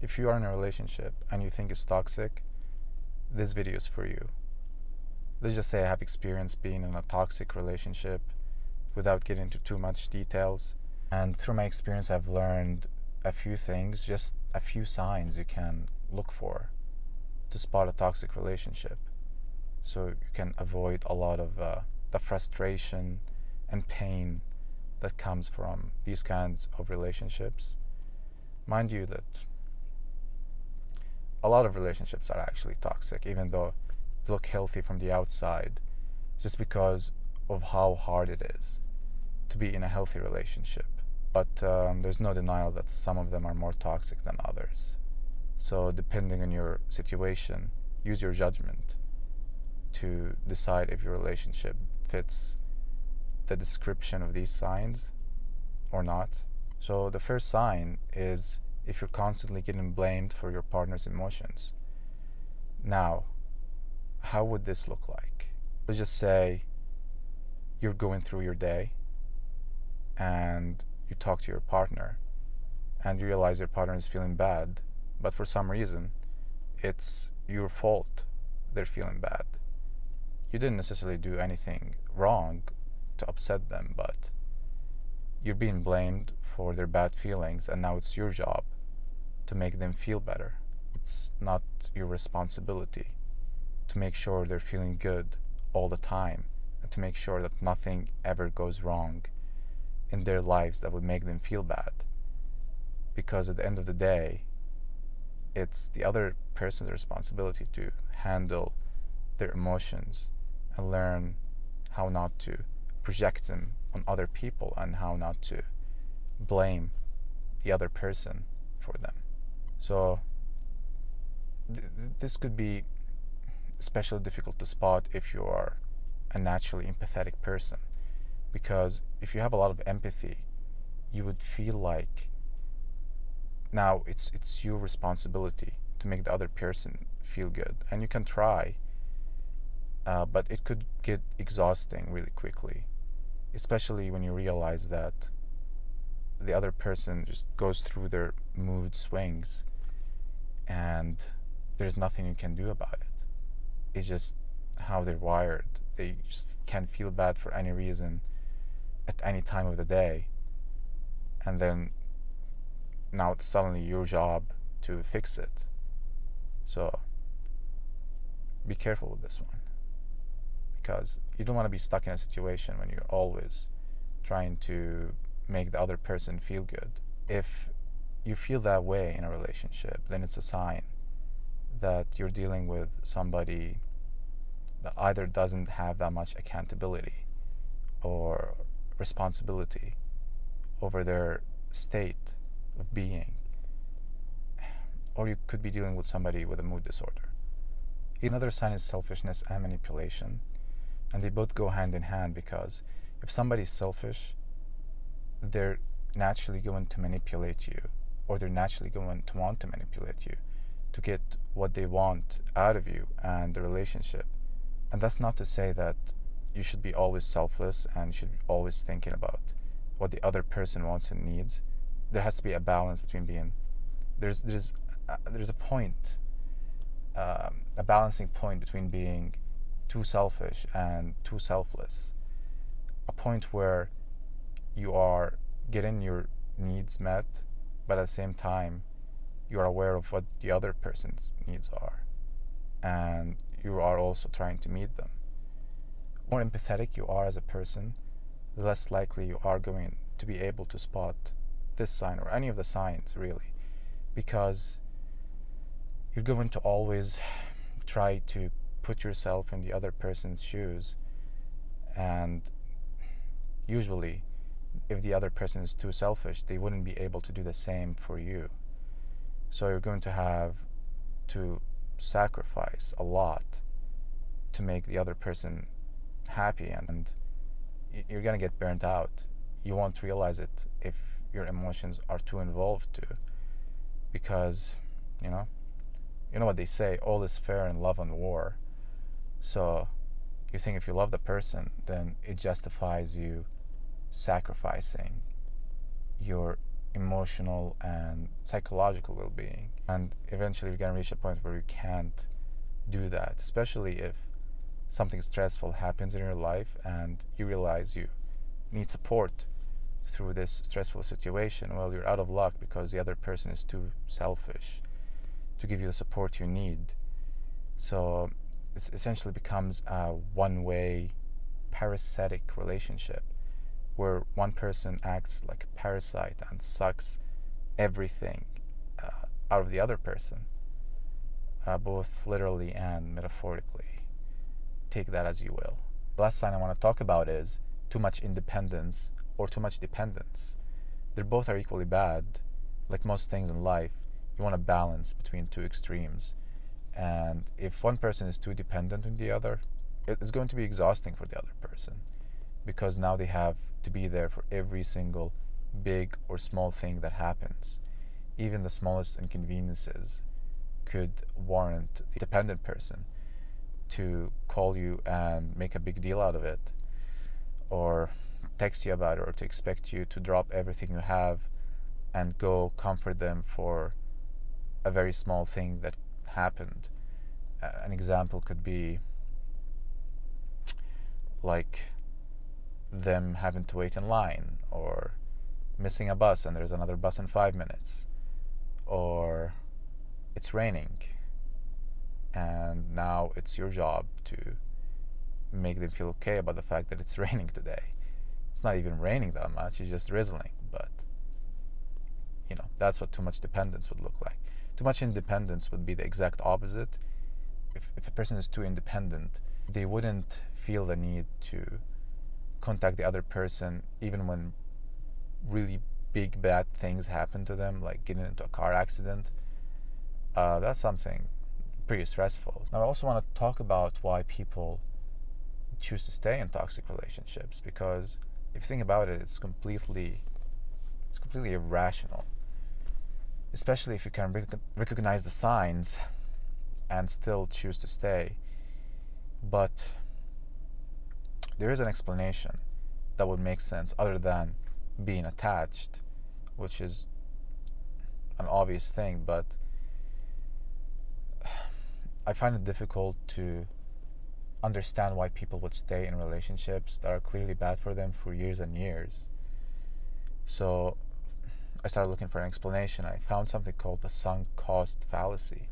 If you are in a relationship and you think it's toxic, this video is for you. Let's just say I have experience being in a toxic relationship without getting into too much details. And through my experience, I've learned a few things, just a few signs you can look for to spot a toxic relationship, so you can avoid a lot of the frustration and pain that comes from these kinds of relationships. Mind you that a lot of relationships are actually toxic, even though they look healthy from the outside, just because of how hard it is to be in a healthy relationship. But there's no denial that some of them are more toxic than others. So depending on your situation, use your judgment to decide if your relationship fits the description of these signs or not. So the first sign is if you're constantly getting blamed for your partner's emotions. Now, how would this look like? Let's just say you're going through your day and you talk to your partner and you realize your partner is feeling bad, but for some reason it's your fault they're feeling bad. You didn't necessarily do anything wrong to upset them, but you're being blamed for their bad feelings, and now it's your job to make them feel better. It's not your responsibility to make sure they're feeling good all the time and to make sure that nothing ever goes wrong in their lives that would make them feel bad. Because at the end of the day, it's the other person's responsibility to handle their emotions and learn how not to project them on other people and how not to blame the other person for them. So this could be especially difficult to spot if you are a naturally empathetic person, because if you have a lot of empathy, you would feel like now it's your responsibility to make the other person feel good, and you can try, but it could get exhausting really quickly, especially when you realize that the other person just goes through their mood swings and there's nothing you can do about it. It's just how they're wired. They just can feel bad for any reason at any time of the day, and then now it's suddenly your job to fix it. So be careful with this one, because you don't want to be stuck in a situation when you're always trying to make the other person feel good. If you feel that way in a relationship, then it's a sign that you're dealing with somebody that either doesn't have that much accountability or responsibility over their state of being, or you could be dealing with somebody with a mood disorder. Another sign is selfishness and manipulation, and they both go hand in hand, because if somebody's selfish, they're naturally going to manipulate you, or they're naturally going to want to manipulate you to get what they want out of you and the relationship. And that's not to say that you should be always selfless and you should be always thinking about what the other person wants and needs. There has to be a balance between being there's a point, a balancing point between being too selfish and too selfless. A point where you are getting your needs met, but at the same time you are aware of what the other person's needs are, and you are also trying to meet them. The more empathetic you are as a person, the less likely you are going to be able to spot this sign or any of the signs, really, because you're going to always try to put yourself in the other person's shoes, and usually if the other person is too selfish, they wouldn't be able to do the same for you. So you're going to have to sacrifice a lot to make the other person happy, and you're going to get burnt out. You won't realize it if your emotions are too involved too, because you know what they say, all is fair in love and war. So you think if you love the person, then it justifies you sacrificing your emotional and psychological well-being. And eventually you're going to reach a point where you can't do that, especially if something stressful happens in your life and you realize you need support through this stressful situation. Well, you're out of luck because the other person is too selfish to give you the support you need. So it essentially becomes a one-way parasitic relationship where one person acts like a parasite and sucks everything out of the other person, both literally and metaphorically. Take that as you will. The last sign I want to talk about is too much independence or too much dependence. They both are equally bad. Like most things in life, you want a balance between two extremes. And if one person is too dependent on the other, it's going to be exhausting for the other person, because now they have to be there for every single big or small thing that happens. Even the smallest inconveniences could warrant the dependent person to call you and make a big deal out of it, or text you about it, or to expect you to drop everything you have and go comfort them for a very small thing that happened. An example could be like them having to wait in line, or missing a bus and there's another bus in 5 minutes, or it's raining and now it's your job to make them feel okay about the fact that it's raining today. It's not even raining that much, it's just drizzling, but that's what too much dependence would look like. Too much independence would be the exact opposite. If a person is too independent, they wouldn't feel the need to contact the other person even when really big bad things happen to them, like getting into a car accident. That's something pretty stressful. Now I also want to talk about why people choose to stay in toxic relationships, because if you think about it, it's completely irrational, especially if you can recognize the signs and still choose to stay. But there is an explanation that would make sense other than being attached, which is an obvious thing, but I find it difficult to understand why people would stay in relationships that are clearly bad for them for years and years. So I started looking for an explanation. I found something called the sunk cost fallacy,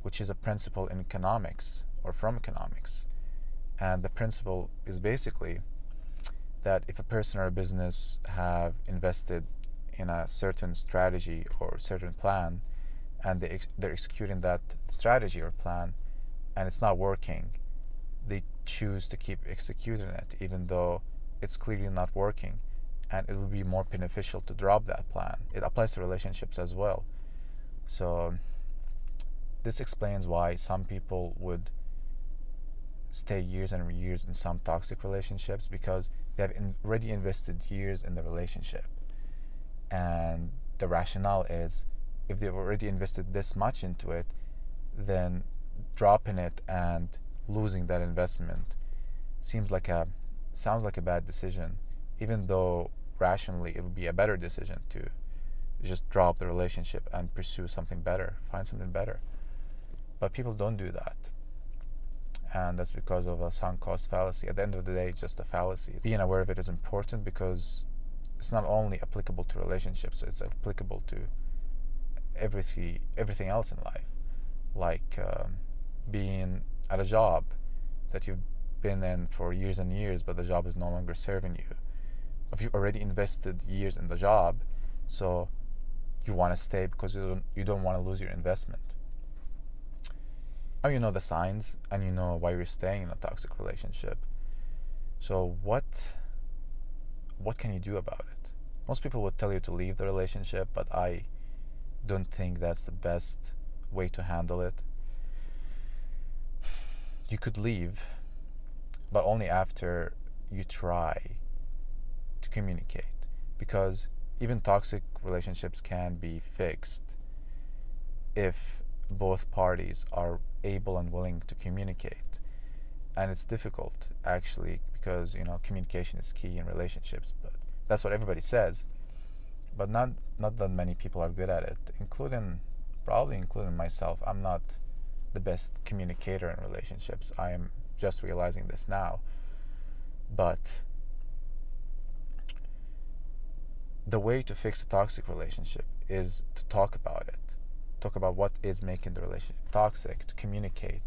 which is a principle in economics, or from economics. And the principle is basically that if a person or a business have invested in a certain strategy or certain plan, and they're executing that strategy or plan, and it's not working, they choose to keep executing it even though it's clearly not working, and it will be more beneficial to drop that plan. It applies to relationships as well. So this explains why some people would stay years and years in some toxic relationships, because they have already invested years in the relationship. And the rationale is, if they've already invested this much into it, then dropping it and losing that investment sounds like a bad decision, even though rationally it would be a better decision to just drop the relationship and pursue something better, find something better. But people don't do that, and that's because of a sunk cost fallacy. At the end of the day, it's just a fallacy. Being aware of it is important, because it's not only applicable to relationships, it's applicable to everything else in life, like being at a job that you've been in for years and years, but the job is no longer serving you. If you've already invested years in the job, so you want to stay because you don't want to lose your investment. Now you know the signs and you know why you're staying in a toxic relationship. So what can you do about it? Most people would tell you to leave the relationship, but I don't think that's the best way to handle it. You could leave, but only after you try to communicate, because even toxic relationships can be fixed if both parties are able and willing to communicate. And it's difficult, actually, because communication is key in relationships, but that's what everybody says. but not that many people are good at it, probably including myself. I'm not the best communicator in relationships. I am just realizing this now. But the way to fix a toxic relationship is to talk about it. Talk about what is making the relationship toxic, to communicate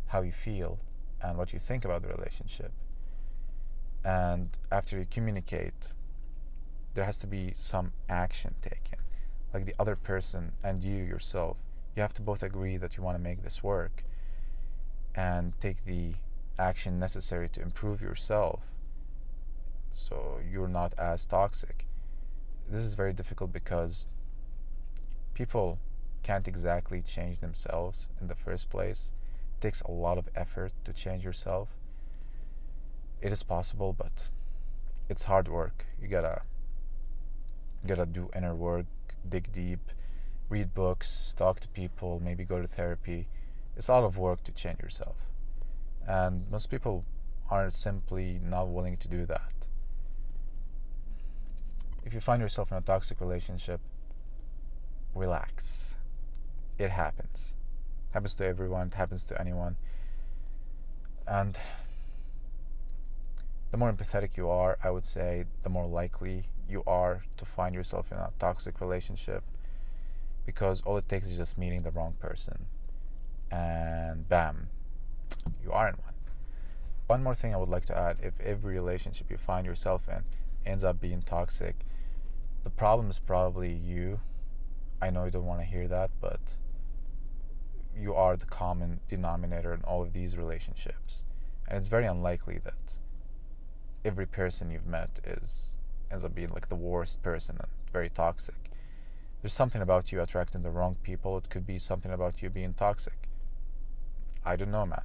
how you feel and what you think about the relationship. And after you communicate, there has to be some action taken. Like the other person and you yourself, you have to both agree that you want to make this work and take the action necessary to improve yourself so you're not as toxic. This is very difficult because people can't exactly change themselves in the first place. It takes a lot of effort to change yourself. It is possible, but it's hard work. You gotta do inner work, dig deep, read books, talk to people, maybe go to therapy. It's a lot of work to change yourself. And most people are simply not willing to do that. If you find yourself in a toxic relationship, relax. It happens. It happens to everyone, it happens to anyone. And the more empathetic you are, I would say, the more likely you are to find yourself in a toxic relationship, because all it takes is just meeting the wrong person and bam, you are in one. One more thing I would like to add: if every relationship you find yourself in ends up being toxic, the problem is probably you. I know you don't want to hear that, but you are the common denominator in all of these relationships. And it's very unlikely that every person you've met ends up being like the worst person and very toxic. There's something about you attracting the wrong people. It could be something about you being toxic. I don't know, man.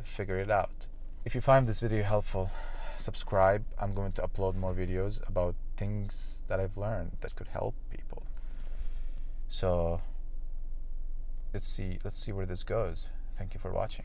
Figure it out. If you find this video helpful, subscribe. I'm going to upload more videos about things that I've learned that could help people. So let's see where this goes. Thank you for watching.